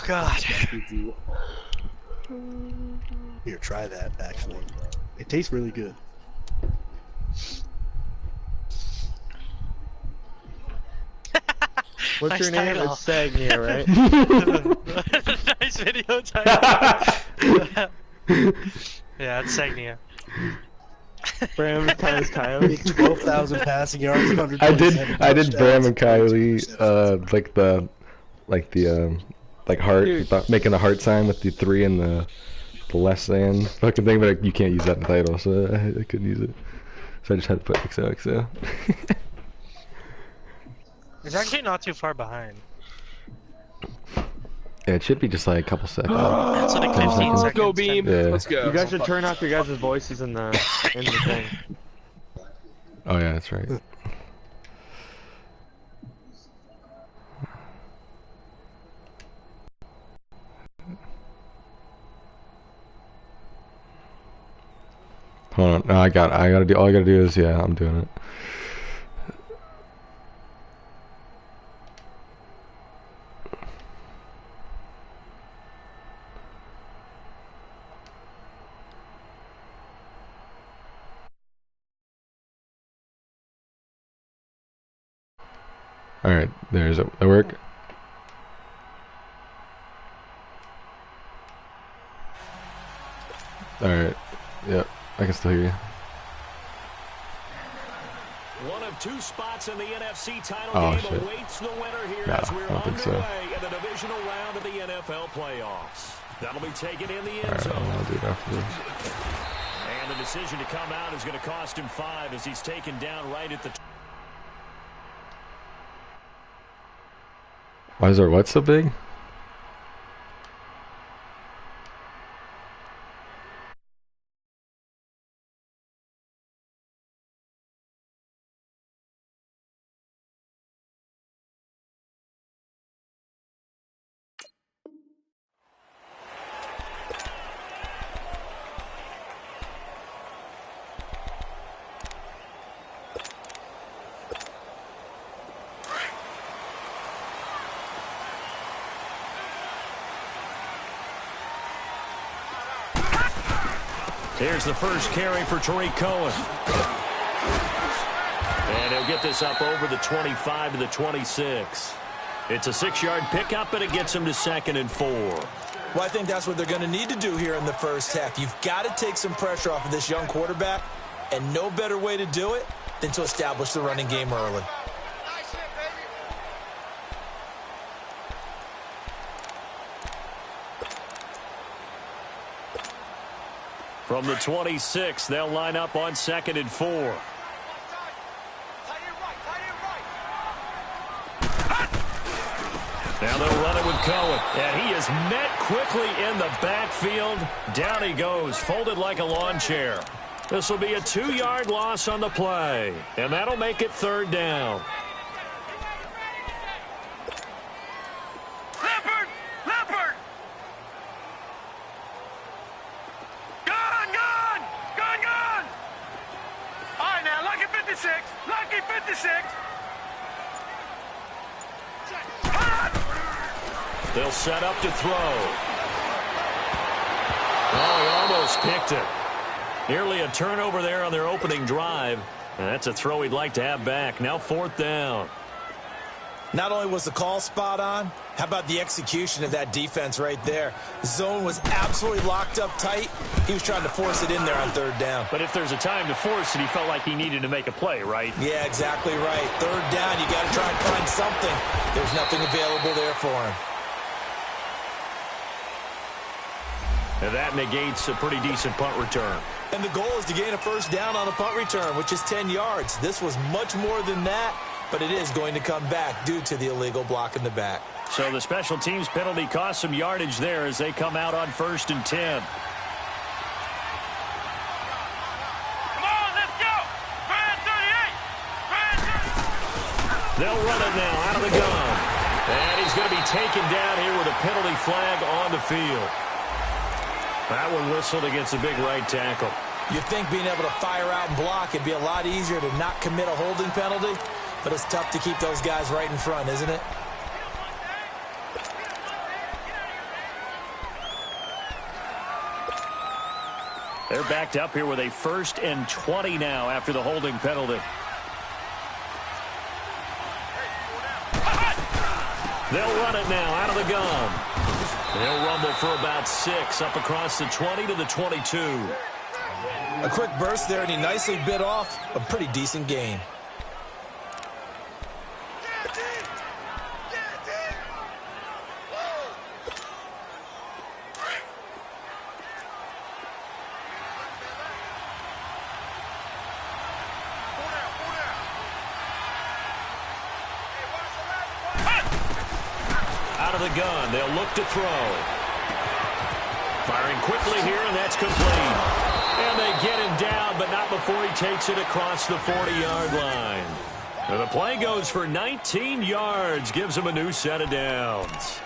God. Here, try that, actually. It tastes really good. What's your Nice name? title. It's Sagnia, right? Nice video title. Yeah, it's Sagnia. Bram times Kylee. 12,000 passing yards, 100. I did Bram and Kylee, like heart, Dude. making a heart sign with the 3 and the less than fucking thing, but you can't use that in the title, so I couldn't use it. So I just had to put XOXO. It's actually not too far behind. Yeah, it should be just like a couple seconds. It's like 15 seconds. seconds. Let's go, Beam. Yeah. Let's go. You guys should turn off your guys' voices in the thing. Oh yeah, that's right. Hold on, no, I gotta do, all I gotta do is, yeah, I'm doing it. Alright, there's it. That work? Alright, yep, I can still hear you. One of 2 spots in the NFC title game shit. awaits the winner here No, as we're I don't think so. underway in the divisional round of the NFL playoffs. That'll be taken in the end Alright, zone. I'll do it after this. And the decision to come out is going to cost him 5 as he's taken down right at the... Why is our what so big? Here's the first carry for Tariq Cohen. And he'll get this up over the 25 to the 26. It's a 6-yard pickup, and it gets him to 2nd and 4. Well, I think that's what they're going to need to do here in the first half. You've got to take some pressure off of this young quarterback, and no better way to do it than to establish the running game early. From the 26, they'll line up on 2nd and 4. Now they'll run it with Cohen. And he is met quickly in the backfield. Down he goes, folded like a lawn chair. This will be a 2-yard loss on the play. And that'll make it 3rd down. Lucky 56. They'll set up to throw. Oh, he almost picked it. Nearly a turnover there on their opening drive. And that's a throw he'd like to have back. Now 4th down. Not only was the call spot on, how about the execution of that defense right there? Zone was absolutely locked up tight. He was trying to force it in there on 3rd down. But if there's a time to force it, he felt like he needed to make a play, right? Yeah, exactly right. 3rd down, you got to try and find something. There's nothing available there for him. And that negates a pretty decent punt return. And the goal is to gain a 1st down on a punt return, which is 10 yards. This was much more than that, but it is going to come back due to the illegal block in the back. So the special teams penalty cost some yardage there as they come out on 1st and 10. They'll run it now out of the gun. And he's going to be taken down here with a penalty flag on the field. That one whistled against a big right tackle. You'd think being able to fire out and block it'd be a lot easier to not commit a holding penalty, but it's tough to keep those guys right in front, isn't it? They're backed up here with a 1st and 20 now after the holding penalty. They'll run it now out of the gun. They'll rumble for about 6 up across the 20 to the 22. A quick burst there, and he nicely bit off a pretty decent gain. Out of the gun, they'll look to throw. Firing quickly here, and that's complete. And they get him down, but not before he takes it across the 40-yard line. And the play goes for 19 yards, gives him a new set of downs.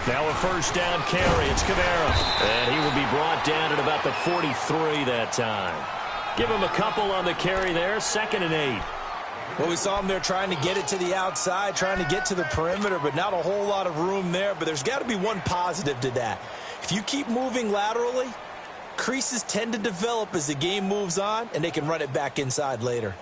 Now a 1st down carry. It's Kamara. And he will be brought down at about the 43 that time. Give him a couple on the carry there. 2nd and 8. Well, we saw him there trying to get it to the outside, trying to get to the perimeter, but not a whole lot of room there. But there's got to be one positive to that. If you keep moving laterally, creases tend to develop as the game moves on, and they can run it back inside later.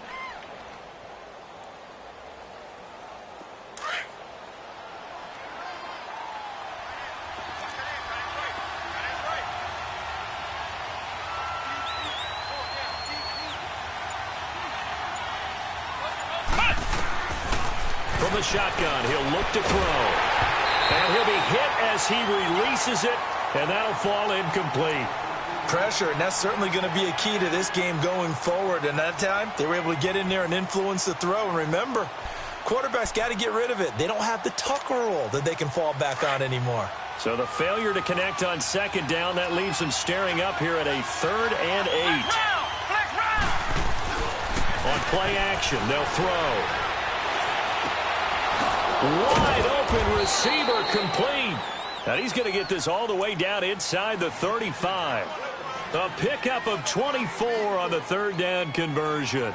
From the shotgun, he'll look to throw. And he'll be hit as he releases it, and that'll fall incomplete. Pressure, and that's certainly going to be a key to this game going forward. And that time, they were able to get in there and influence the throw. And remember, quarterbacks got to get rid of it. They don't have the tuck roll that they can fall back on anymore. So the failure to connect on 2nd down, that leaves them staring up here at a 3rd and 8. On play action, they'll throw. Wide open receiver complete. And he's going to get this all the way down inside the 35. A pickup of 24 on the 3rd down conversion.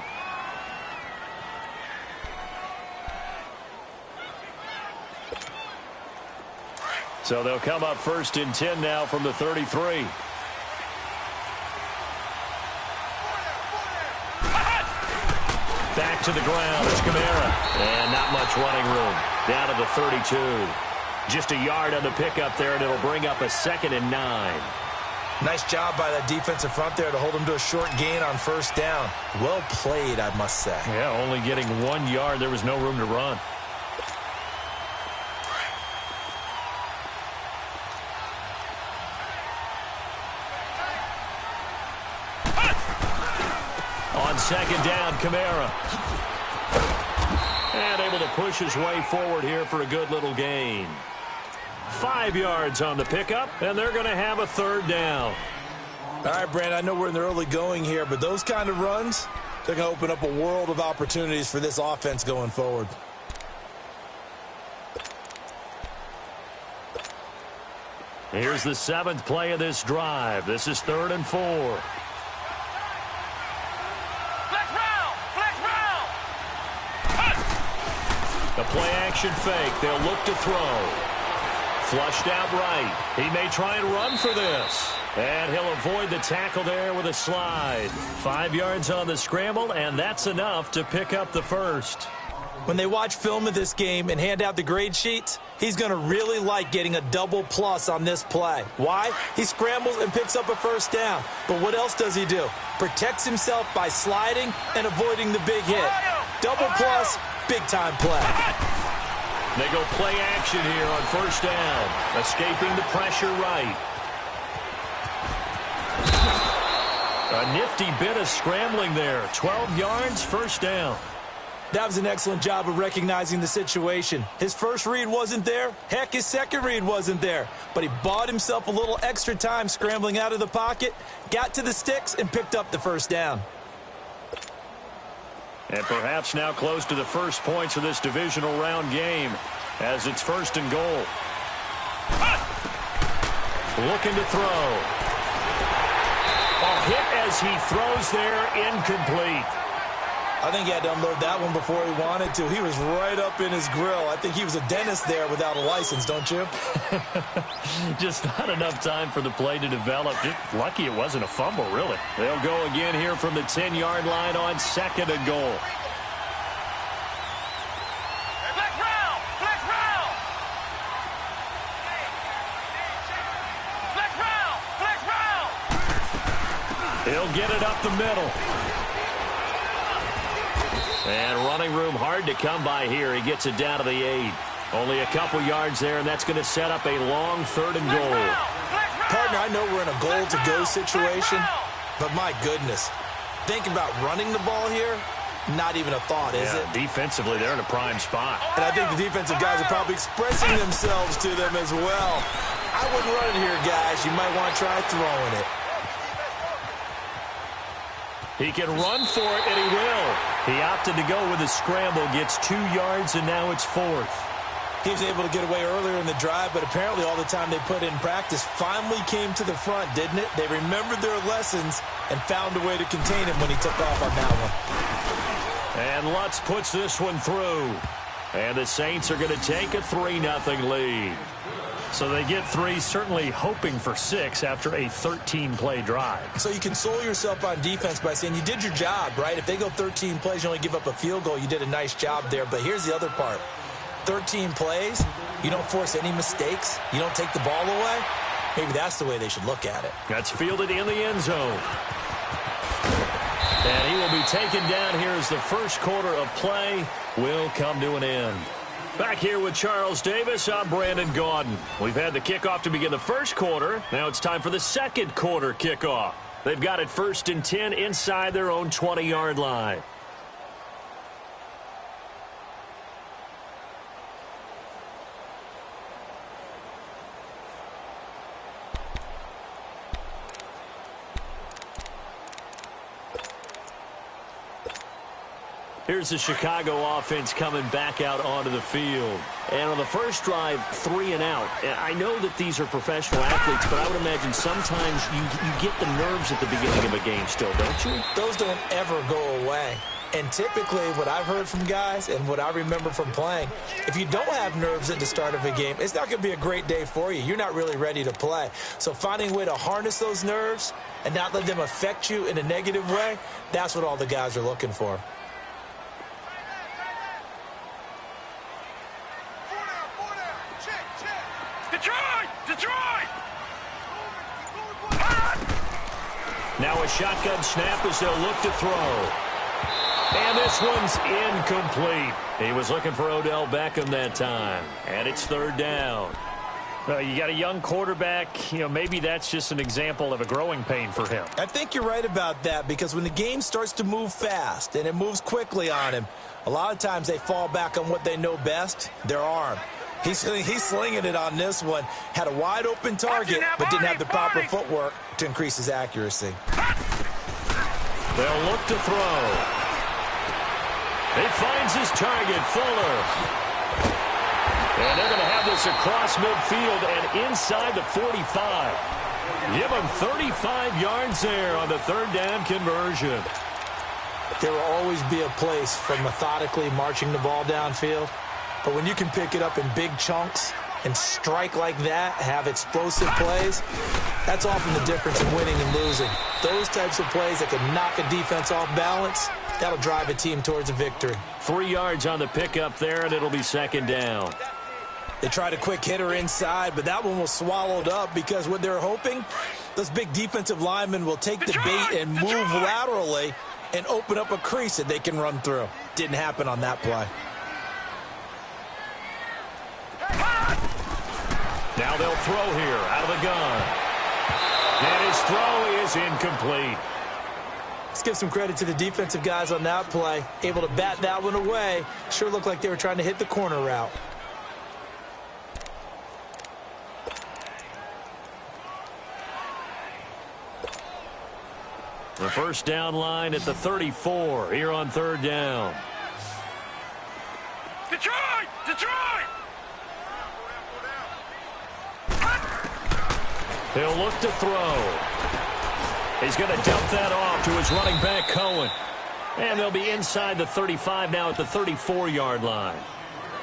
So they'll come up 1st and 10 now from the 33. Back to the ground. It's Kamara. And not much running room. Down to the 32. Just a yard on the pickup there, and it'll bring up a 2nd and 9. Nice job by that defensive front there to hold him to a short gain on 1st down. Well played, I must say. Yeah, only getting 1 yard. There was no room to run. On 2nd down, Kamara. And able to push his way forward here for a good little gain. 5 yards on the pickup, and they're going to have a 3rd down. All right, Brand, I know we're in the early going here, but those kind of runs, they're going to open up a world of opportunities for this offense going forward. Here's the 7th play of this drive. This is 3rd and 4. The play-action fake. They'll look to throw. Flushed out right. He may try and run for this. And he'll avoid the tackle there with a slide. 5 yards on the scramble, and that's enough to pick up the 1st. When they watch film of this game and hand out the grade sheets, he's going to really like getting a double plus on this play. Why? He scrambles and picks up a 1st down. But what else does he do? Protects himself by sliding and avoiding the big hit. Double plus, big-time play. They go play action here on 1st down. Escaping the pressure right. A nifty bit of scrambling there. 12 yards, 1st down. That was an excellent job of recognizing the situation. His first read wasn't there. Heck, his second read wasn't there. But he bought himself a little extra time scrambling out of the pocket, got to the sticks, and picked up the 1st down. And perhaps now close to the first points of this divisional round game as it's 1st and goal. Looking to throw. A hit as he throws there, incomplete. I think he had to unload that one before he wanted to. He was right up in his grill. I think he was a dentist there without a license, don't you? Just not enough time for the play to develop. Just lucky it wasn't a fumble, really. They'll go again here from the 10-yard line on 2nd and goal. Flex round! Flex round! Flex round! Flex round! He'll get it up the middle. And running room hard to come by here. He gets it down to the 8. Only a couple yards there, and that's going to set up a long 3rd and goal. Partner, I know we're in a goal-to-go situation, but my goodness. Think about running the ball here. Not even a thought, is it? Defensively, they're in a prime spot. And I think the defensive guys are probably expressing themselves to them as well. I wouldn't run it here, guys. You might want to try throwing it. He can run for it, and he will. He opted to go with a scramble, gets 2 yards, and now it's 4th. He was able to get away earlier in the drive, but apparently all the time they put in practice finally came to the front, didn't it? They remembered their lessons and found a way to contain him when he took off on that one. And Lutz puts this one through. And the Saints are going to take a 3-0 lead. So they get 3, certainly hoping for 6 after a 13-play drive. So you console yourself on defense by saying you did your job, right? If they go 13 plays, you only give up a field goal, you did a nice job there. But here's the other part. 13 plays, you don't force any mistakes, you don't take the ball away. Maybe that's the way they should look at it. That's fielded in the end zone. And he will be taken down here as the first quarter of play will come to an end. Back here with Charles Davis, I'm Brandon Gaudin. We've had the kickoff to begin the first quarter. Now it's time for the second quarter kickoff. They've got it 1st and 10 inside their own 20-yard line. Here's the Chicago offense coming back out onto the field. And on the first drive, 3 and out. I know that these are professional athletes, but I would imagine sometimes you get the nerves at the beginning of a game still, don't you? Those don't ever go away. And typically what I've heard from guys and what I remember from playing, if you don't have nerves at the start of a game, it's not going to be a great day for you. You're not really ready to play. So finding a way to harness those nerves and not let them affect you in a negative way, that's what all the guys are looking for. Detroit! Now a shotgun snap as they'll look to throw. And this one's incomplete. He was looking for Odell Beckham that time. And it's 3rd down. You got a young quarterback. Maybe that's just an example of a growing pain for him. I think you're right about that because when the game starts to move fast and it moves quickly on him, a lot of times they fall back on what they know best, their arm. He's slinging it on this one. Had a wide open target, but didn't have the proper footwork to increase his accuracy. They'll look to throw. He finds his target, Fuller. And they're going to have this across midfield and inside the 45. Give him 35 yards there on the 3rd down conversion. There will always be a place for methodically marching the ball downfield. But when you can pick it up in big chunks and strike like that, have explosive plays, that's often the difference in winning and losing. Those types of plays that can knock a defense off balance, that'll drive a team towards a victory. 3 yards on the pickup there, and it'll be 2nd down. They tried a quick hitter inside, but that one was swallowed up because what they're hoping, those big defensive linemen will take the bait and move laterally and open up a crease that they can run through. Didn't happen on that play. Now they'll throw here out of the gun. And his throw is incomplete. Let's give some credit to the defensive guys on that play. Able to bat that one away. Sure looked like they were trying to hit the corner route. The first down line at the 34 here on third down. Detroit! Detroit! He'll look to throw. He's going to dump that off to his running back, Cohen. And they'll be inside the 35 now at the 34-yard line.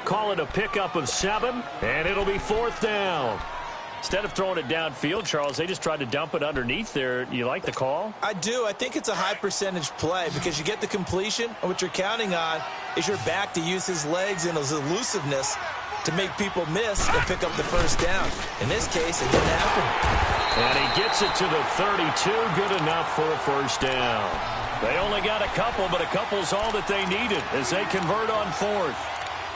Call it a pickup of 7, and it'll be fourth down. Instead of throwing it downfield, Charles, they just tried to dump it underneath there. You like the call? I do. I think it's a high percentage play because you get the completion, and what you're counting on is your back to use his legs and his elusiveness to make people miss and pick up the first down. In this case, it didn't happen. And he gets it to the 32. Good enough for a first down. They only got a couple, but a couple's all that they needed as they convert on fourth.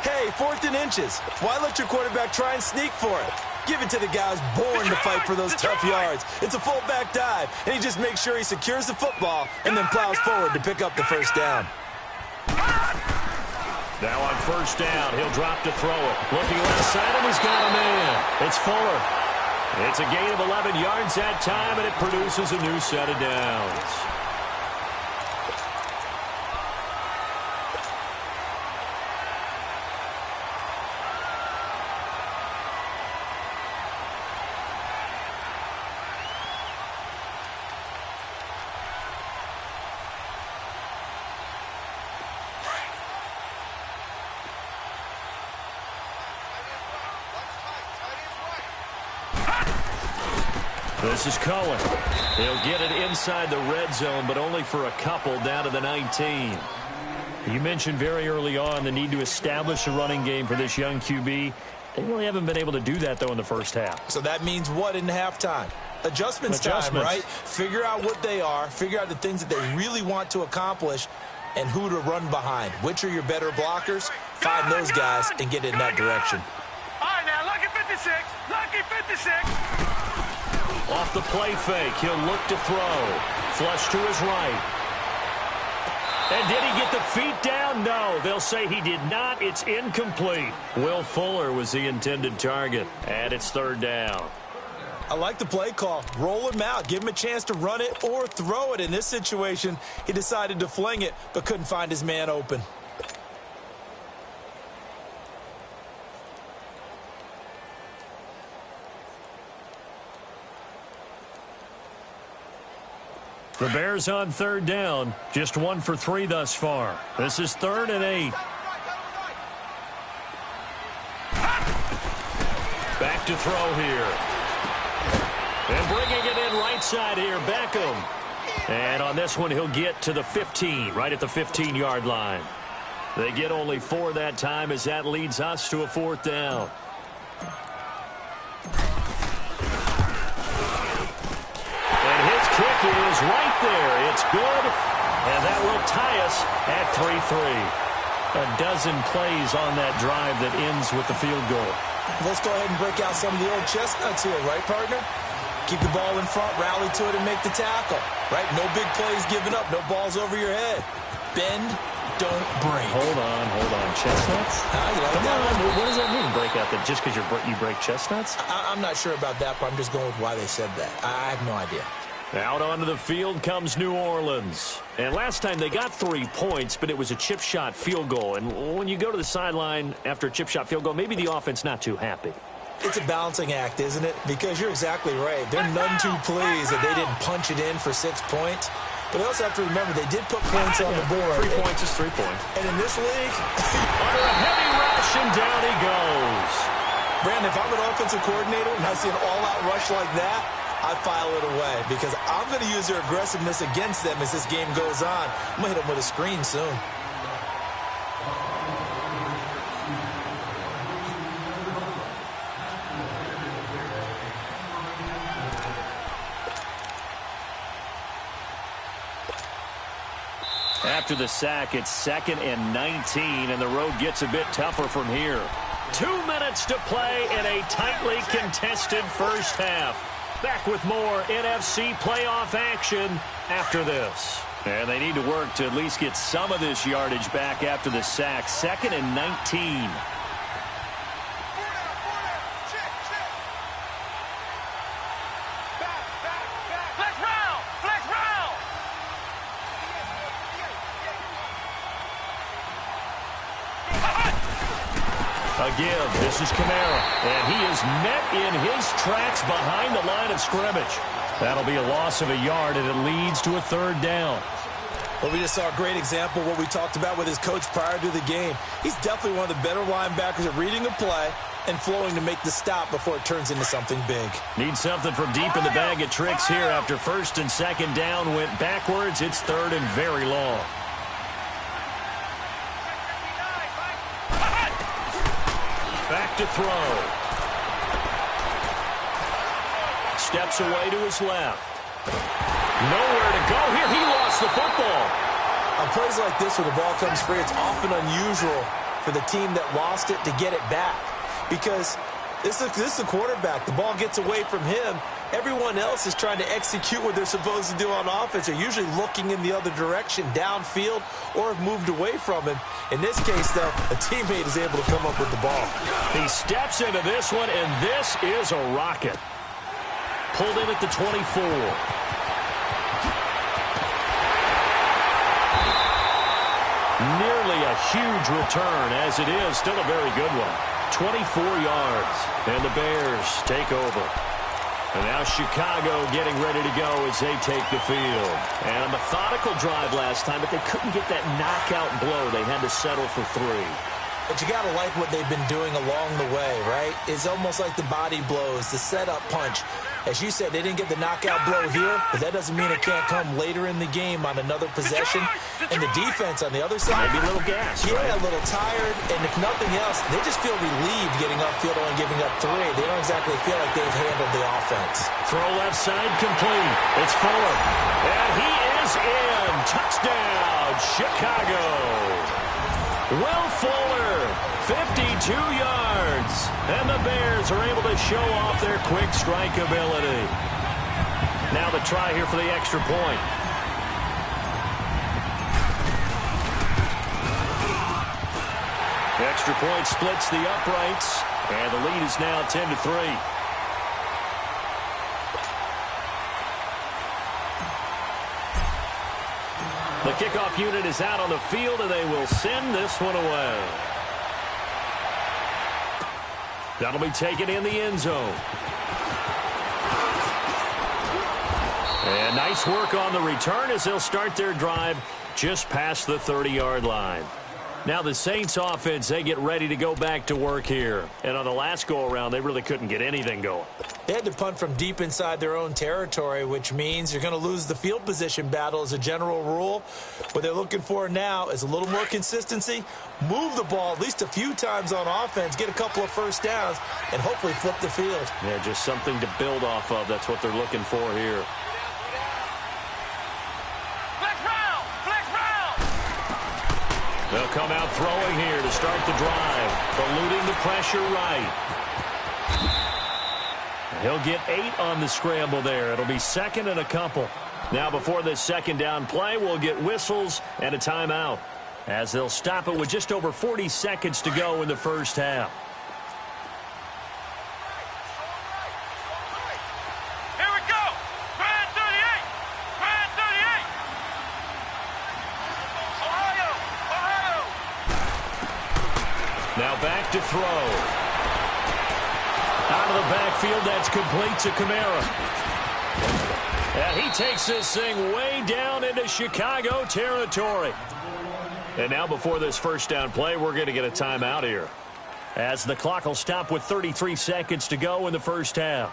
Hey, 4th and inches. Why let your quarterback try and sneak for it? Give it to the guy who's born to fight for those tough yards. It's a fullback dive, and he just makes sure he secures the football and then plows forward to pick up the first down. Now on first down, he'll drop to throw it. Looking left side, and he's got a man. It's Fuller. It's a gain of 11 yards that time, and it produces a new set of downs. This is Cohen. He'll get it inside the red zone, but only for a couple down to the 19. You mentioned very early on the need to establish a running game for this young QB. They really haven't been able to do that, though, in the first half. So that means what in halftime? Adjustments time, right? Figure out what they are, figure out the things that they really want to accomplish, and who to run behind. Which are your better blockers? Find those guys and get in that direction. All right, now, lucky 56. Lucky 56. Off the play fake, he'll look to throw. Flush to his right. And did he get the feet down? No, they'll say he did not. It's incomplete. Will Fuller was the intended target, and it's third down. I like the play call. Roll him out. Give him a chance to run it or throw it. In this situation, he decided to fling it, but couldn't find his man open. The Bears on third down, just 1 for 3 thus far. This is 3rd and 8. Back to throw here. And bringing it in right side here, Beckham. And on this one, he'll get to the 15, right at the 15-yard line. They get only 4 that time as that leads us to a 4th down. Kick is right there. It's good, and that will tie us at 3-3. A dozen plays on that drive that ends with the field goal. Let's go ahead and break out some of the old chestnuts here, right, partner? Keep the ball in front, rally to it, and make the tackle, right? No big plays given up, no balls over your head. Bend, don't break. Hold on. Chestnuts? You like Come that on, one? what does that mean, break out? That just because you break chestnuts? I'm not sure about that, but I'm just going with why they said that. I have no idea. Out onto the field comes New Orleans. And last time they got 3 points, but it was a chip shot field goal. And when you go to the sideline after a chip shot field goal, maybe the offense not too happy. It's a balancing act, isn't it? Because you're exactly right. They're none too pleased that they didn't punch it in for 6 points. But they also have to remember they did put points on the board. 3 points is 3 points. And in this league, under a heavy rush, and down he goes. Brandon, if I'm an offensive coordinator and I see an all-out rush like that, I file it away because I'm going to use their aggressiveness against them as this game goes on. I'm going to hit them with a screen soon. After the sack, it's 2nd and 19, and the road gets a bit tougher from here. 2 minutes to play in a tightly contested first half. Back with more NFC playoff action after this. And they need to work to at least get some of this yardage back after the sack. 2nd and 19. Flex round! Flex round! A give. This is Kamara. And he is met in his tracks behind the line of scrimmage. That'll be a loss of a yard, and it leads to a 3rd down. Well, we just saw a great example of what we talked about with his coach prior to the game. He's definitely one of the better linebackers at reading a play and flowing to make the stop before it turns into something big. Need something from deep in the bag of tricks here after 1st and 2nd down went backwards. It's 3rd and very long. Back to throw. Steps away to his left. Nowhere to go here. He lost the football. On plays like this where the ball comes free, it's often unusual for the team that lost it to get it back. Because this is the quarterback. The ball gets away from him. Everyone else is trying to execute what they're supposed to do on offense. They're usually looking in the other direction, downfield, or have moved away from him. In this case, though, a teammate is able to come up with the ball. He steps into this one, and this is a rocket. Pulled in at the 24. Nearly a huge return, as it is still a very good one. 24 yards, and the Bears take over. And now Chicago getting ready to go as they take the field. And a methodical drive last time, but they couldn't get that knockout blow. They had to settle for 3. But you got to like what they've been doing along the way, right? It's almost like the body blows, the setup punch. As you said, they didn't get the knockout blow here, but that doesn't mean it can't come later in the game on another possession. And the defense on the other side, maybe a little gas, yeah, right? A little tired. And if nothing else, they just feel relieved getting upfield, only giving up 3. They don't exactly feel like they've handled the offense. Throw left side complete. It's Fuller. And he is in. Touchdown, Chicago. Will Fuller, 52 yards. And the Bears are able to show off their quick strike ability. Now the try here for the extra point. The extra point splits the uprights. And the lead is now 10-3. The kickoff unit is out on the field, and they will send this one away. That'll be taken in the end zone. And nice work on the return as they'll start their drive just past the 30-yard line. Now the Saints offense, they get ready to go back to work here. And on the last go-around, they really couldn't get anything going. They had to punt from deep inside their own territory, which means you're going to lose the field position battle as a general rule. What they're looking for now is a little more consistency, move the ball at least a few times on offense, get a couple of first downs, and hopefully flip the field. Yeah, just something to build off of. That's what they're looking for here. They'll come out throwing here to start the drive, eluding the pressure right. He'll get 8 on the scramble there. It'll be second and a couple. Now before this second down play, we'll get whistles and a timeout as they'll stop it with just over 40 seconds to go in the first half. Here we go. Brand 38. Brand 38. Ohio. Now back to throw. Out of the backfield, that's complete to Kamara. And he takes this thing way down into Chicago territory. And now before this first down play, we're going to get a timeout here, as the clock will stop with 33 seconds to go in the first half.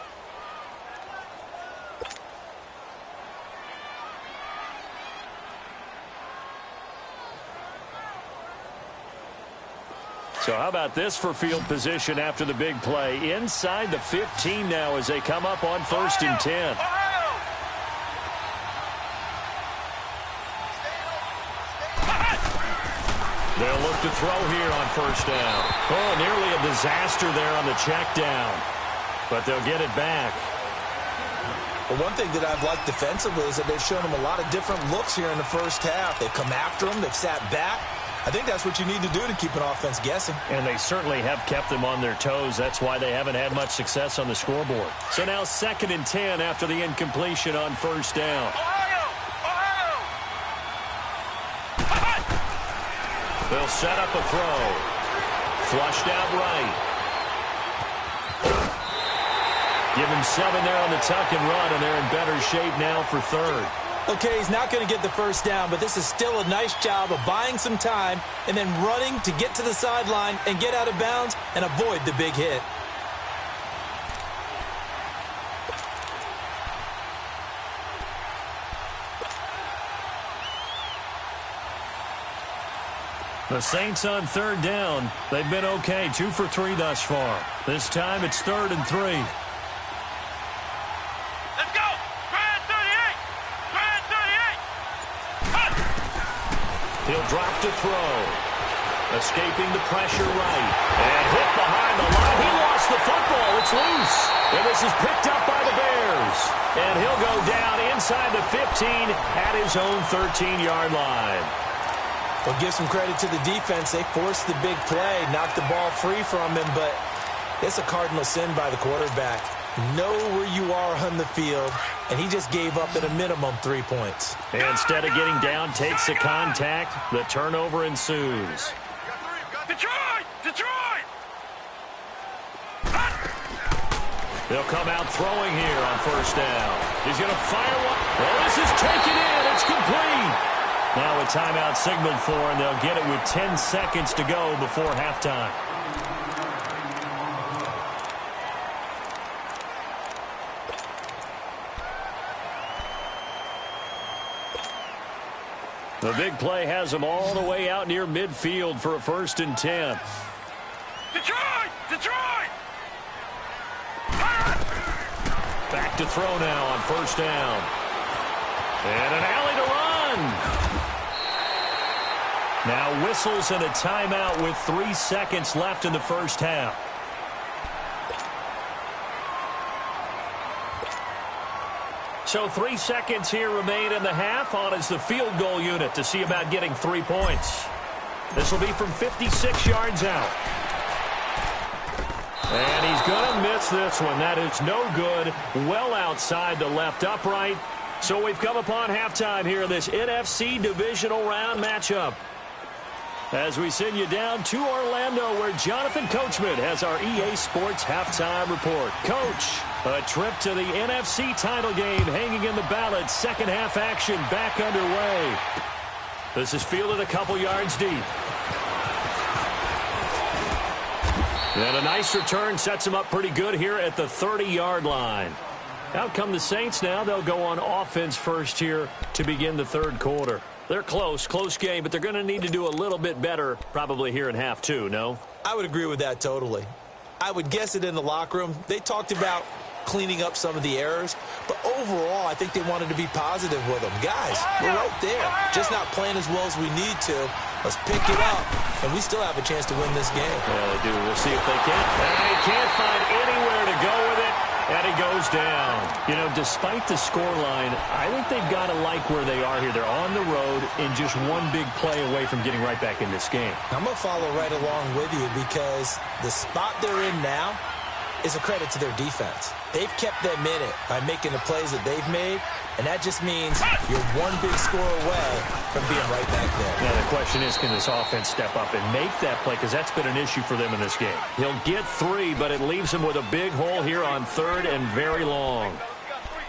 So how about this for field position after the big play? Inside the 15 now as they come up on 1st and 10. They'll look to throw here on first down. Oh, nearly a disaster there on the check down. But they'll get it back. Well, one thing that I've liked defensively is that they've shown them a lot of different looks here in the first half. They've come after them. They've sat back. I think that's what you need to do to keep an offense guessing. And they certainly have kept them on their toes. That's why they haven't had much success on the scoreboard. So now 2nd and 10 after the incompletion on first down. They'll set up a throw. Flushed out right. Give him 7 there on the tuck and run, and they're in better shape now for third. Okay, he's not going to get the first down, but this is still a nice job of buying some time and then running to get to the sideline and get out of bounds and avoid the big hit. The Saints on third down. They've been okay, 2 for 3 thus far. This time it's 3rd and 3. Let's go! Grand 38! Grand 38! Hut! He'll drop to throw. Escaping the pressure right. And hit behind the line. He lost the football. It's loose. And this is picked up by the Bears. And he'll go down inside the 15 at his own 13-yard line. Well, give some credit to the defense. They forced the big play, knocked the ball free from him, but it's a cardinal sin by the quarterback. Know where you are on the field, and he just gave up at a minimum 3 points. And instead of getting down, takes the contact. The turnover ensues. Detroit! Detroit! They'll come out throwing here on first down. He's going to fire one. Well, this is taken in. It's complete. Now a timeout signaled for, and they'll get it with 10 seconds to go before halftime. The big play has them all the way out near midfield for a 1st and 10. Detroit! Detroit! Back to throw now on first down. And an alley to run. Now whistles and a timeout with 3 seconds left in the first half. So 3 seconds here remain in the half on as the field goal unit to see about getting 3 points. This will be from 56 yards out. And he's going to miss this one. That is no good. Well outside the left upright. So we've come upon halftime here in this NFC divisional round matchup. As we send you down to Orlando, where Jonathan Coachman has our EA Sports halftime report. Coach, a trip to the NFC title game hanging in the balance. Second half action back underway. This is fielded a couple yards deep. And a nice return sets him up pretty good here at the 30-yard line. Out come the Saints now. They'll go on offense first here to begin the third quarter. They're close game, but they're going to need to do a little bit better probably here in half two, no? I would agree with that totally. I would guess it in the locker room. They talked about cleaning up some of the errors, but overall, I think they wanted to be positive with them. Guys, we're right there. Just not playing as well as we need to. Let's pick it up, and we still have a chance to win this game. Yeah, they do. We'll see if they can. And he can't find anywhere to go with it. And he goes down. You know, despite the scoreline, I think they've got to like where they are here. They're on the road and just one big play away from getting right back in this game. I'm going to follow right along with you because the spot they're in now is a credit to their defense. They've kept them in it by making the plays that they've made, and that just means you're one big score away from being right back there. Now, the question is, can this offense step up and make that play? Because that's been an issue for them in this game. He'll get 3, but it leaves him with a big hole here on third and very long.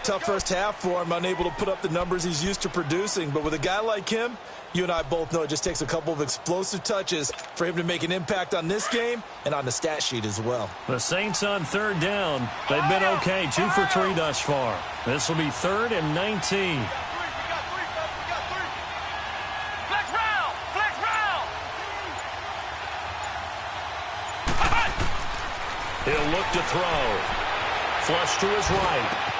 Tough first half for him, unable to put up the numbers he's used to producing. But with a guy like him, you and I both know it just takes a couple of explosive touches for him to make an impact on this game and on the stat sheet as well. The Saints on third down. They've been okay, 2 for 3 thus far. This will be 3rd and 19. Flex round! Flex round! He'll look to throw. Flush to his right.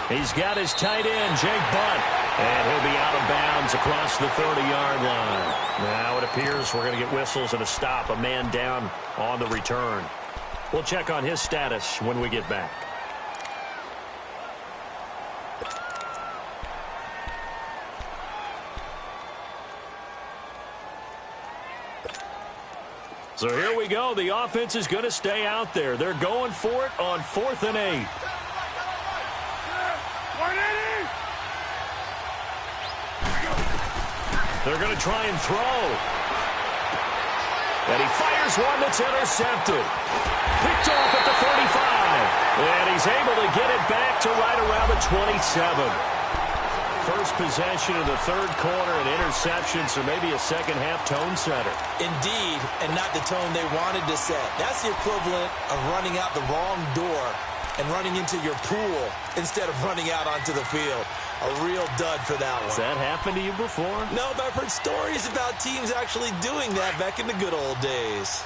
He's got his tight end, Jake Butt, and he'll be out of bounds across the 30-yard line. Now it appears we're going to get whistles and a stop, a man down on the return. We'll check on his status when we get back. So here we go. The offense is going to stay out there. They're going for it on 4th and 8. They're going to try and throw. And he fires one that's intercepted. Picked off at the 35. And he's able to get it back to right around the 27. First possession of the third quarter, an interception, so maybe a second-half tone setter. Indeed, and not the tone they wanted to set. That's the equivalent of running out the wrong door and running into your pool instead of running out onto the field. A real dud for that one. Has that happened to you before? No, but I've heard stories about teams actually doing that back in the good old days.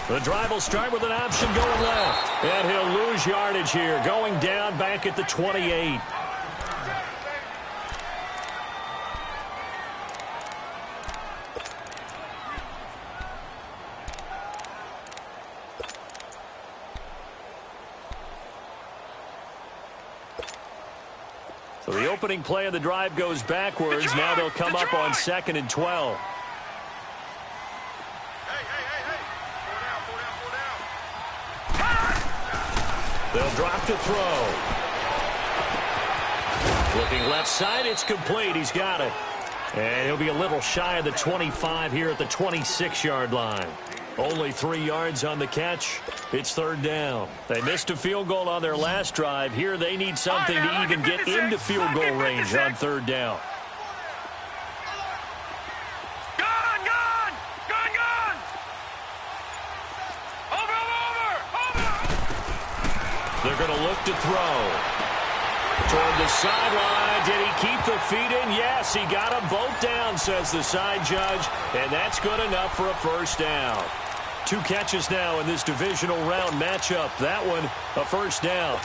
The drive will start with an option going left. And he'll lose yardage here, going down back at the 28. So the opening play of the drive goes backwards. Now they'll come up on 2nd and 12. They'll drop to throw. Looking left side, it's complete. He's got it. And he'll be a little shy of the 25 here at the 26-yard line. Only 3 yards on the catch. It's 3rd down. They missed a field goal on their last drive. Here they need something to even get into field goal range on 3rd down. They're going to look to throw. Toward the sideline. Did he keep the feet in? Yes, he got them both down, says the side judge. And that's good enough for a 1st down. 2 catches now in this divisional round matchup. That one, a 1st down.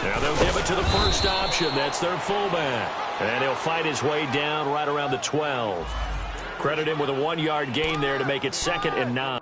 Now they'll give it to the first option. That's their fullback. And he'll fight his way down right around the 12. Credit him with a 1-yard gain there to make it 2nd and 9.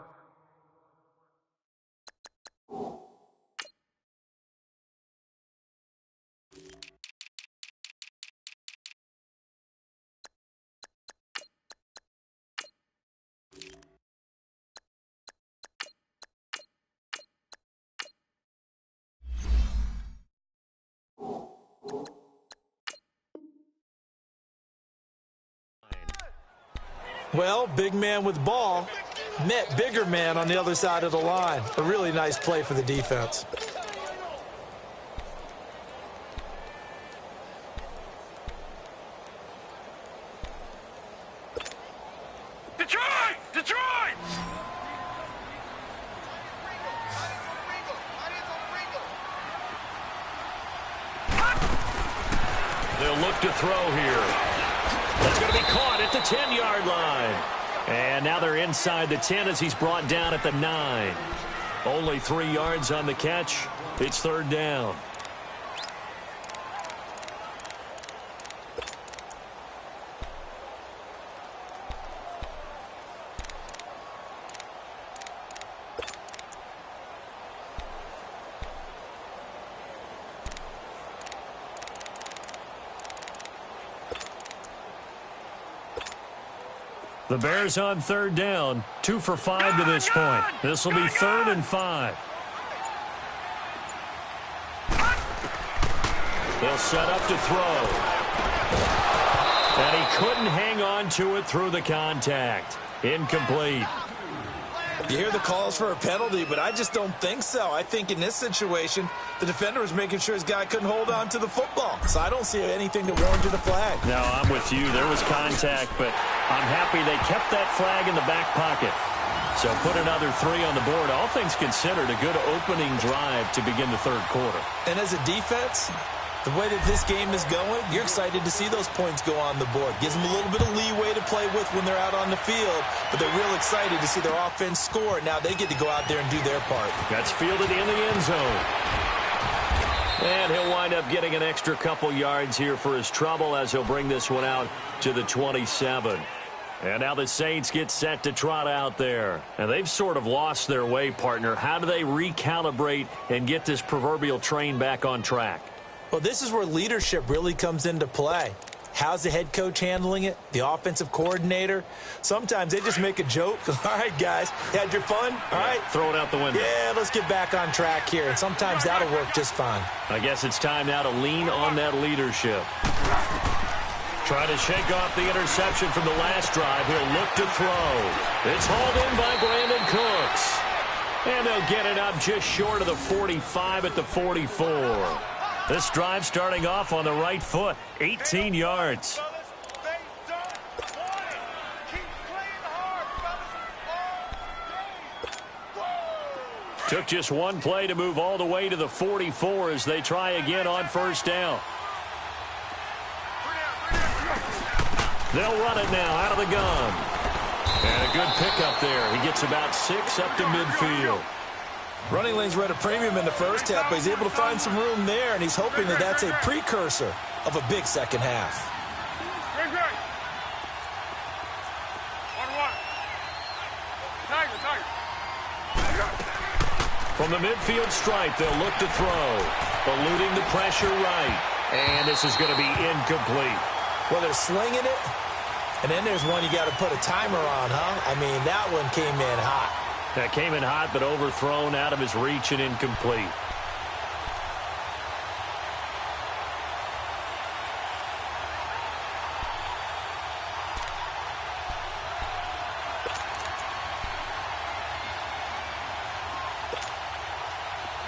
Well, big man with ball met bigger man on the other side of the line. A really nice play for the defense. Detroit! Detroit! They'll look to throw here. That's going to be caught at the 10-yard line. And now they're inside the 10 as he's brought down at the 9. Only 3 yards on the catch. It's 3rd down. The Bears on 3rd down, 2 for 5 to this point. This will be 3rd and 5. They'll set up to throw. And he couldn't hang on to it through the contact. Incomplete. You hear the calls for a penalty, but I just don't think so. I think in this situation, the defender was making sure his guy couldn't hold on to the football. So I don't see anything that warranted a flag. No, I'm with you. There was contact, but I'm happy they kept that flag in the back pocket. So put another 3 on the board. All things considered, a good opening drive to begin the 3rd quarter. And as a defense, the way that this game is going, you're excited to see those points go on the board. Gives them a little bit of leeway to play with when they're out on the field, but they're real excited to see their offense score. Now they get to go out there and do their part. That's fielded in the end zone. And he'll wind up getting an extra couple yards here for his trouble as he'll bring this one out to the 27. And now the Saints get set to trot out there. And they've sort of lost their way, partner. How do they recalibrate and get this proverbial train back on track? Well, this is where leadership really comes into play. How's the head coach handling it? The offensive coordinator? Sometimes they just make a joke. All right, guys, had your fun? All right. Throw it out the window. Yeah, let's get back on track here. And sometimes that'll work just fine. I guess it's time now to lean on that leadership. Try to shake off the interception from the last drive. He'll look to throw. It's hauled in by Brandon Cooks. And they'll get it up just short of the 45 at the 44. This drive starting off on the right foot, 18 yards. Took just one play to move all the way to the 44 as they try again on first down. They'll run it now out of the gun. And a good pickup there. He gets about 6 up to midfield. Running lanes were at a premium in the first half, but he's able to find some room there, and he's hoping that that's a precursor of a big second half. From the midfield stripe, they'll look to throw. Eluding the pressure right. And this is going to be incomplete. Well, they're slinging it, and then there's one you got to put a timer on, huh? I mean, that one came in hot. That came in hot, but overthrown out of his reach and incomplete.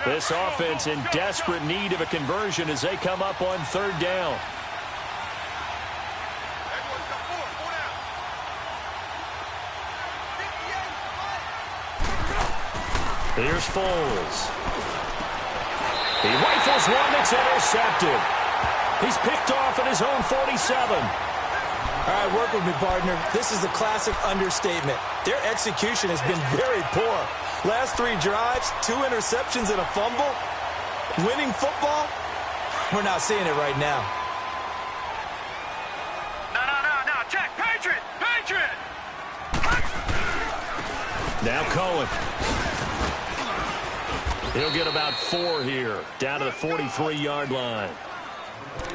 This offense in desperate need of a conversion as they come up on third down. Here's Foles. He rifles one that's intercepted. He's picked off at his own 47. All right, work with me, partner. This is a classic understatement. Their execution has been very poor. Last 3 drives, 2 interceptions and a fumble. Winning football? We're not seeing it right now. No. Check. Patriot. Now Cohen. He'll get about 4 here, down to the 43-yard line.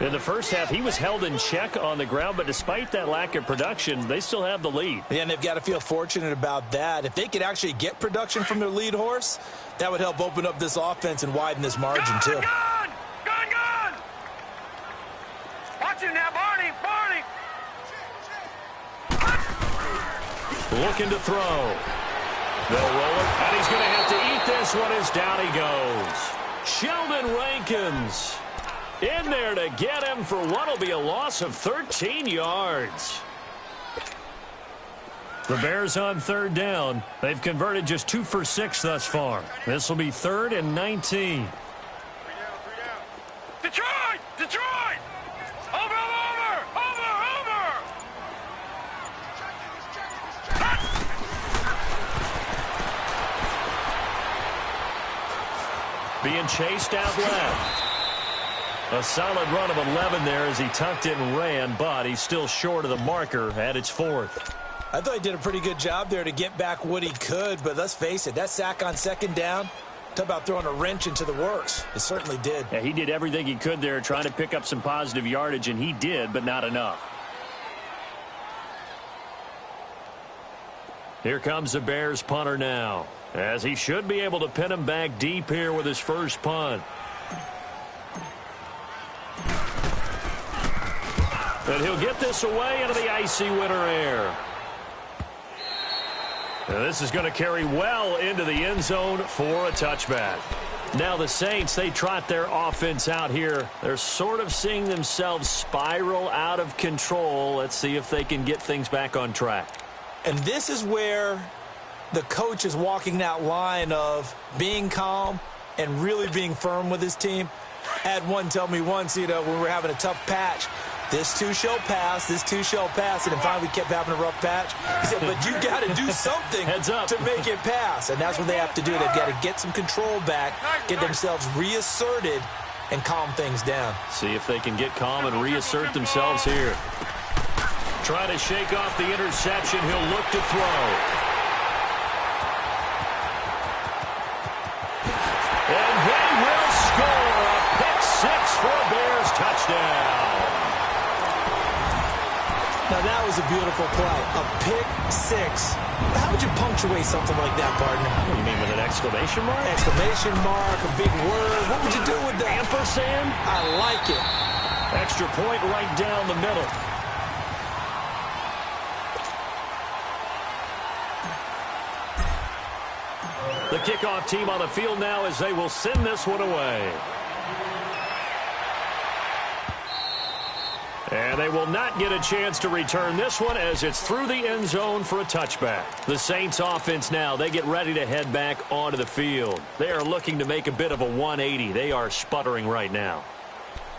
In the first half, he was held in check on the ground, but despite that lack of production, they still have the lead. Yeah, and they've got to feel fortunate about that. If they could actually get production from their lead horse, that would help open up this offense and widen this margin, too. Gun! Watch him now, Barney! Looking to throw. They'll roll it, and he's going to have to eat this one as down he goes. Sheldon Rankins in there to get him for what will be a loss of 13 yards. The Bears on third down. They've converted just 2 for 6 thus far. This will be 3rd and 19. Detroit! Over! Being chased out left. A solid run of 11 there as he tucked it and ran, but he's still short of the marker at its 4th. I thought he did a pretty good job there to get back what he could, but let's face it, that sack on second down, talk about throwing a wrench into the works. It certainly did. Yeah, he did everything he could there trying to pick up some positive yardage, and he did, but not enough. Here comes the Bears punter now, as he should be able to pin him back deep here with his first punt. And he'll get this away into the icy winter air. Now this is going to carry well into the end zone for a touchback. Now the Saints, they trot their offense out here. They're sort of seeing themselves spiral out of control. Let's see if they can get things back on track. And this is where the coach is walking that line of being calm and really being firm with his team. I had one tell me once, when we were having a tough patch, this too shall pass, this too shall pass. And then finally we kept having a rough patch. He said, but you got to do something to make it pass. And that's what they have to do. They've got to get some control back, get themselves reasserted, and calm things down. See if they can get calm and reassert themselves here. Trying to shake off the interception. He'll look to throw. And they will score a pick six for a Bears touchdown. was a beautiful play. A pick six. How would you punctuate something like that, partner? What do you mean, with an exclamation mark? Exclamation mark, a big word. What would you do with that? Ampersand? I like it. Extra point right down the middle. The kickoff team on the field now as they will send this one away. And they will not get a chance to return this one as it's through the end zone for a touchback. The Saints offense now, they get ready to head back onto the field. They are looking to make a bit of a 180. They are sputtering right now.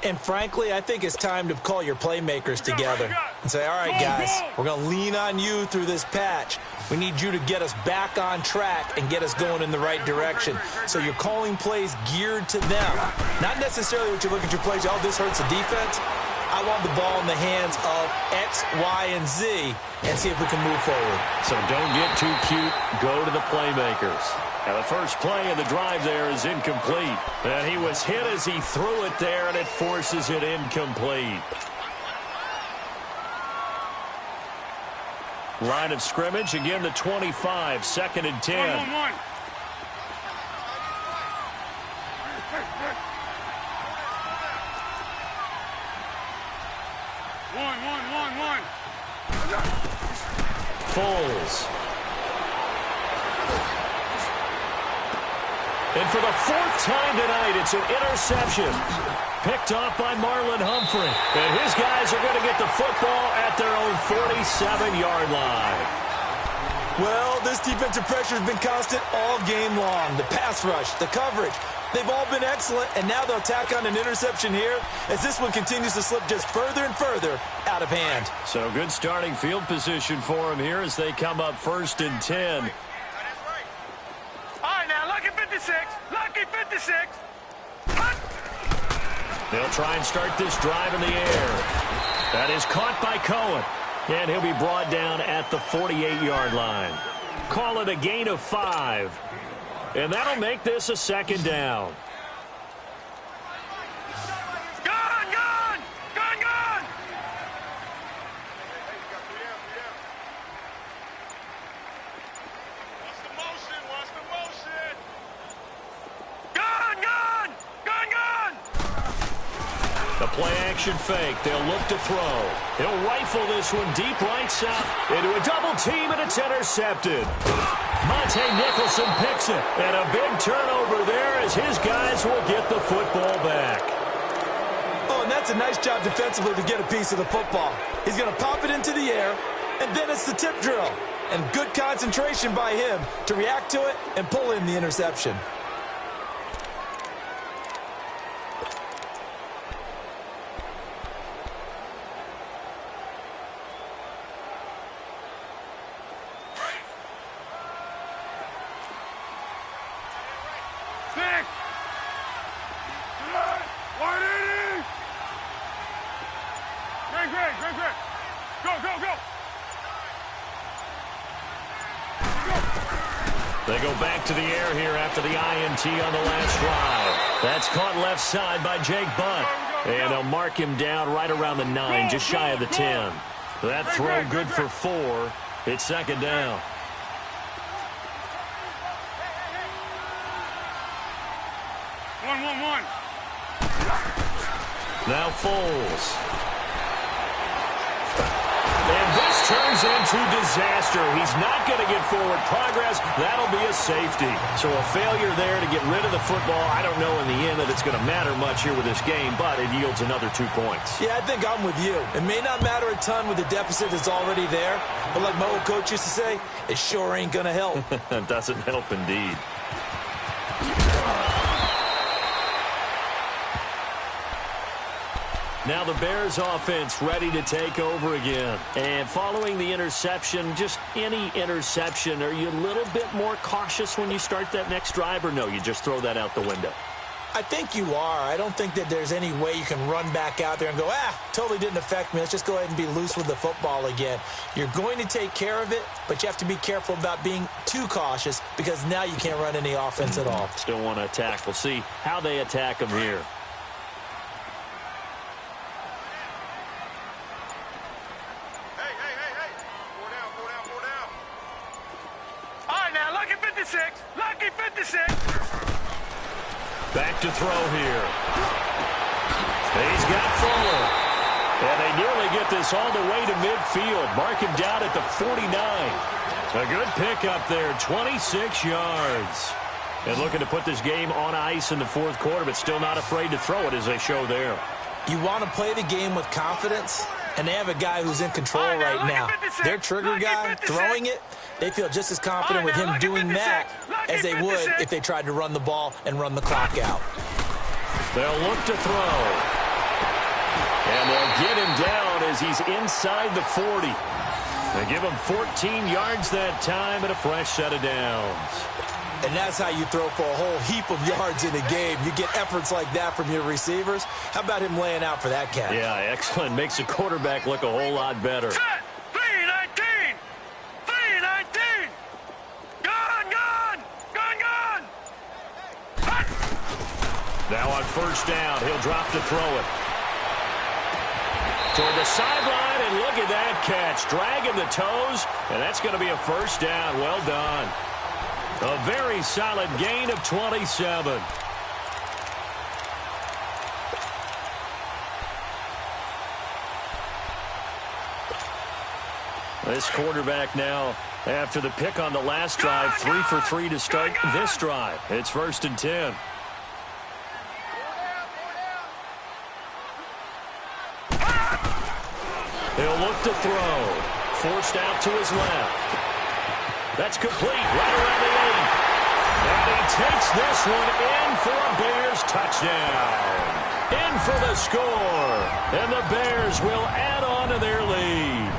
And frankly, I think it's time to call your playmakers together and say, all right, guys, we're going to lean on you through this patch. We need you to get us back on track and get us going in the right direction. So you're calling plays geared to them. Not necessarily what you look at your plays, oh, this hurts the defense. I want the ball in the hands of X, Y, and Z and see if we can move forward. So don't get too cute. Go to the playmakers. Now the first play of the drive there is incomplete. And he was hit as he threw it there, and it forces it incomplete. Line of scrimmage, again the 25, 2nd and 10. 1-1-1. One. Foles. And for the 4th time tonight, it's an interception. Picked off by Marlon Humphrey. And his guys are going to get the football at their own 47-yard line. Well, this defensive pressure has been constant all game long. The pass rush, the coverage, they've all been excellent, and now they'll tack on an interception here as this one continues to slip just further and further out of hand. So good starting field position for them here as they come up 1st and 10. All right, now, lucky 56. Lucky 56. Cut. They'll try and start this drive in the air. That is caught by Cohen. And he'll be brought down at the 48-yard line. Call it a gain of 5. And that'll make this a 2nd down. Gone! What's the motion? Gone! The play-action fake. They'll look to throw. He'll rifle this one deep right side into a double team, and it's intercepted. Monte Nicholson picks it, and a big turnover there as his guys will get the football back. Oh, and that's a nice job defensively to get a piece of the football. He's going to pop it into the air, and then it's the tip drill. And good concentration by him to react to it and pull in the interception. Six. 180. Great. Go. They go back to the air here after the INT on the last drive. That's caught left side by Jake Butt. And they'll mark him down right around the 9, just shy of the 10. That throw good for 4. It's 2nd down. One. Now Foles. And this turns into disaster. He's not going to get forward progress. That'll be a safety. So a failure there to get rid of the football. I don't know in the end that it's going to matter much here with this game, but it yields another 2 points. Yeah, I think I'm with you. It may not matter a ton with the deficit that's already there, but like my old coach used to say, it sure ain't going to help. That doesn't help indeed. Now the Bears offense ready to take over again. And following the interception, just any interception, are you a little bit more cautious when you start that next drive, or no, you just throw that out the window? I think you are. I don't think that there's any way you can run back out there and go, totally didn't affect me. Let's just go ahead and be loose with the football again. You're going to take care of it, but you have to be careful about being too cautious because now you can't run any offense at all. Still want to attack. We'll see how they attack them here. Hey. Back to throw here. He's got Fuller. And they nearly get this all the way to midfield. Mark him down at the 49. A good pickup there, 26 yards. And looking to put this game on ice in the fourth quarter, but still not afraid to throw it as they show there. You want to play the game with confidence, and they have a guy who's in control right now. Their trigger guy throwing it, they feel just as confident with him doing that as they would if they tried to run the ball and run the clock out. They'll look to throw. And they'll get him down as he's inside the 40. They give him 14 yards that time and a fresh set of downs. And that's how you throw for a whole heap of yards in a game. You get efforts like that from your receivers. How about him laying out for that catch? Yeah, excellent. Makes the quarterback look a whole lot better. 319! 319! Gone! Now on first down, he'll drop to throw it. Toward the sideline, and look at that catch. Dragging the toes, and that's going to be a first down. Well done. A very solid gain of 27. This quarterback now, after the pick on the last drive, 3 for 3 to start this drive. It's 1st and 10. He'll look to throw. Forced out to his left. That's complete right around the 8. And he takes this one in for a Bears touchdown. In for the score. And the Bears will add on to their lead.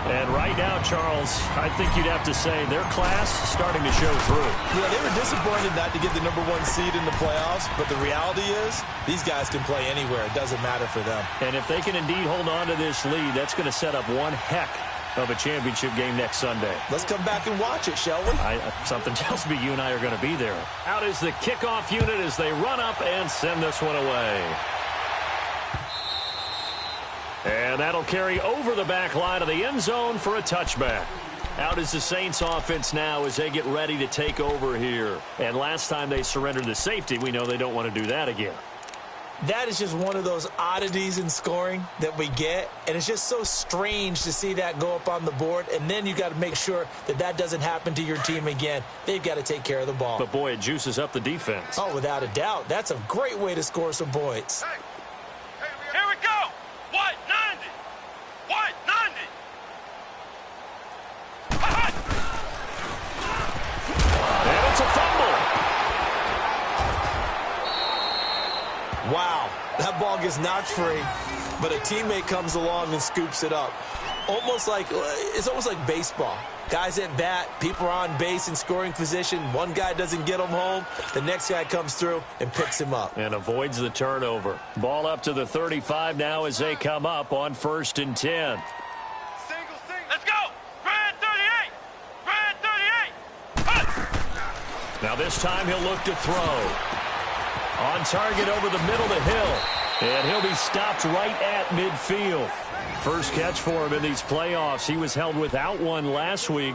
And right now, Charles, I think you'd have to say their class is starting to show through. Yeah, they were disappointed not to get the #1 seed in the playoffs, but the reality is these guys can play anywhere. It doesn't matter for them. And if they can indeed hold on to this lead, that's going to set up one heck of a championship game next Sunday. Let's come back and watch it, shall we? Something tells me you and I are going to be there. Out is the kickoff unit as they run up and send this one away. And that'll carry over the back line of the end zone for a touchback. Out is the Saints offense now as they get ready to take over here. And last time they surrendered the safety, we know they don't want to do that again. That is just one of those oddities in scoring that we get, and it's just so strange to see that go up on the board, and then you got to make sure that that doesn't happen to your team again. They've got to take care of the ball. But, boy, it juices up the defense. Oh, without a doubt. That's a great way to score some points. Here we go! White 90! White 90! And it's a fumble. Wow, that ball gets knocked free, but a teammate comes along and scoops it up. It's almost like baseball. Guys at bat, people are on base in scoring position. One guy doesn't get him home. The next guy comes through and picks him up. And avoids the turnover. Ball up to the 35 now as they come up on 1st and 10. Let's go! Grand 38! Grand 38! Now this time he'll look to throw. On target over the middle to Hill. And he'll be stopped right at midfield. First catch for him in these playoffs. He was held without one last week,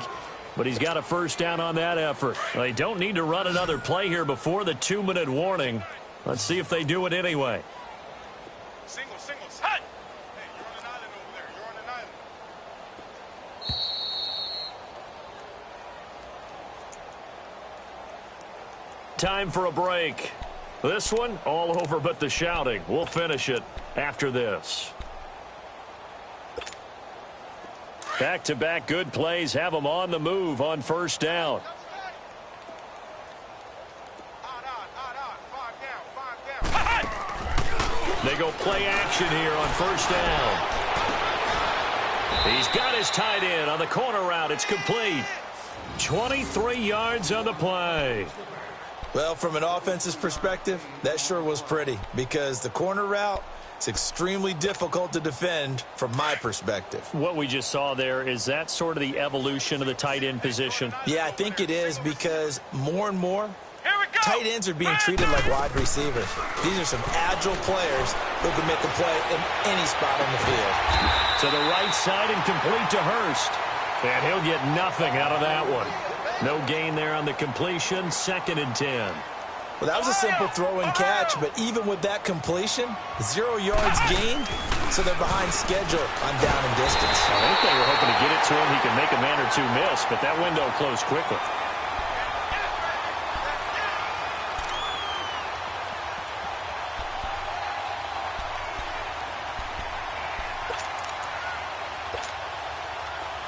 but he's got a first down on that effort. They don't need to run another play here before the 2-minute warning. Let's see if they do it anyway. Singles. Hey, you're on an island over there. You're on an island. Time for a break. This one, all over but the shouting. We'll finish it after this. Back-to-back good plays have them on the move on first down. They go play action here on first down. He's got his tight end on the corner route. It's complete. 23 yards on the play. Well, from an offensive perspective, that sure was pretty because the corner route, it's extremely difficult to defend from my perspective. What we just saw there, is that sort of the evolution of the tight end position? Yeah, I think it is because more and more, Here we go! tight ends are being treated like wide receivers. These are some agile players who can make a play in any spot on the field. To the right side and complete to Hurst. And he'll get nothing out of that one. No gain there on the completion, 2nd and 10. Well, that was a simple throw and catch, but even with that completion, 0 yards gained, so they're behind schedule on down and distance. I think they were hoping to get it to him. He could make a man or two miss, but that window closed quickly.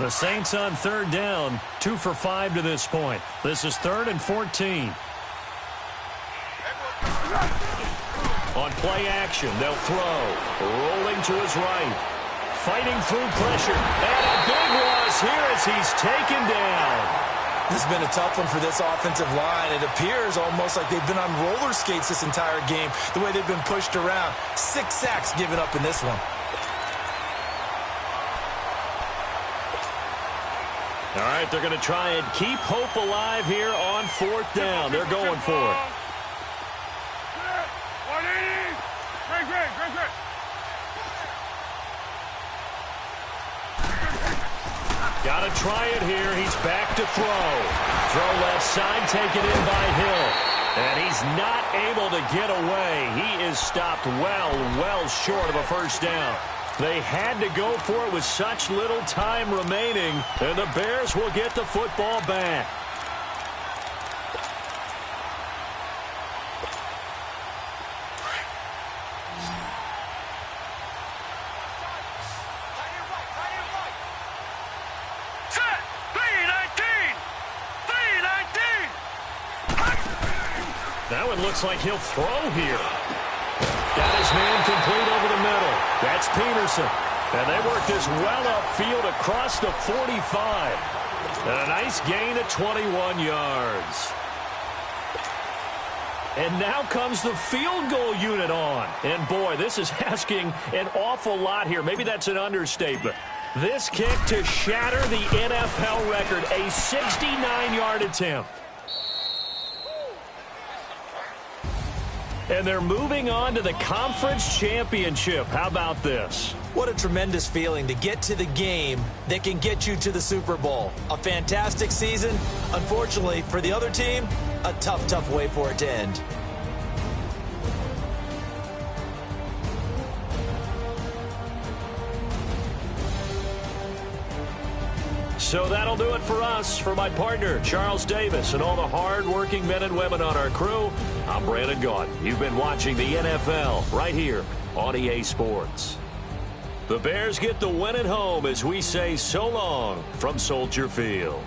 The Saints on third down, 2 for 5 to this point. This is 3rd and 14. On play action, they'll throw. Rolling to his right. Fighting through pressure. And a big loss here as he's taken down. This has been a tough one for this offensive line. It appears almost like they've been on roller skates this entire game, the way they've been pushed around. 6 sacks given up in this one. All right, they're going to try and keep hope alive here on 4th down. They're going for it. 180. Great. Got to try it here. He's back to throw. Throw left side, taken in by Hill. And he's not able to get away. He is stopped well short of a first down. They had to go for it with such little time remaining, and the Bears will get the football back. Set. 319. 319. That one looks like he'll throw here. Got his man complete over the middle. That's Peterson. And they work this well upfield across the 45. And a nice gain of 21 yards. And now comes the field goal unit on. And boy, this is asking an awful lot here. Maybe that's an understatement. This kick to shatter the NFL record, a 69-yard attempt. And they're moving on to the conference championship. How about this? What a tremendous feeling to get to the game that can get you to the Super Bowl. A fantastic season. Unfortunately, for the other team, a tough way for it to end. So that'll do it for us. For my partner, Charles Davis, and all the hard-working men and women on our crew, I'm Brandon Gaudin. You've been watching the NFL right here on EA Sports. The Bears get the win at home as we say so long from Soldier Field.